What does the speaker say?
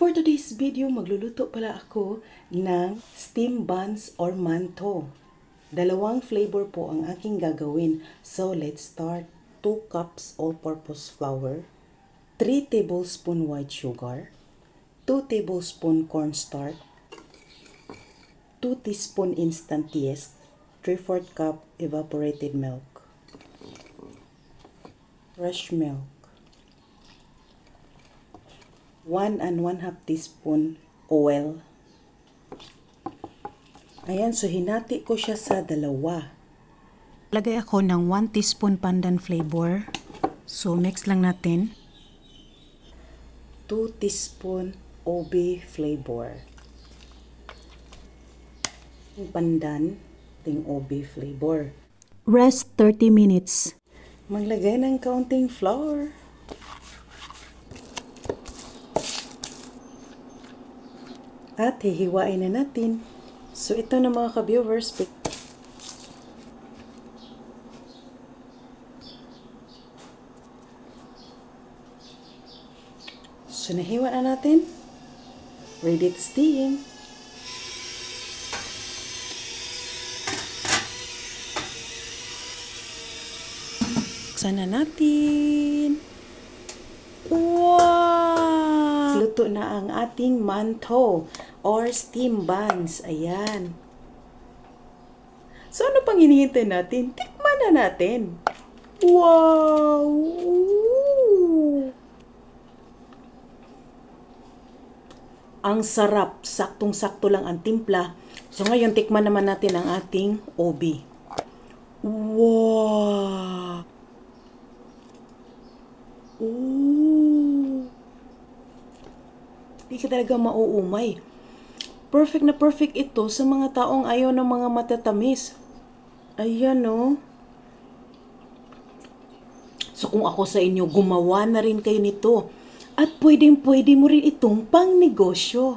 For today's video, magluluto pala ako ng steam buns or manto. Dalawang flavor po ang aking gagawin. So, let's start. 2 cups all-purpose flour, 3 tablespoon white sugar, 2 tablespoon cornstarch, 2 teaspoon instant yeast, 3/4 cup evaporated milk, fresh milk, 1 and 1/2 teaspoon oil. Ayan, so hinati ko siya sa dalawa. Lagay ako ng 1 teaspoon pandan flavor. So, mix lang natin. 2 teaspoon OB flavor. Yung pandan, ting OB flavor. Rest 30 minutes. Maglagay ng kaunting flour. At hihiwain na natin. So, ito na mga ka-viewers. So, nahiwa na natin. Ready to steam. Buksan na natin. Wow! Luto na ang ating manto or steam buns. Ayan. So, ano pang hinihintay natin? Tikman na natin. Wow! Ang sarap. Saktong-sakto lang ang timpla. So, ngayon, tikman naman natin ang ating OB. Wow! Ooh! Hindi ka talaga mauumay. Perfect na perfect ito sa mga taong ayaw ng mga matatamis. Ayan, no? So, kung ako sa inyo, gumawa na rin kayo nito. At pwedeng-pwede mo rin itong pang negosyo.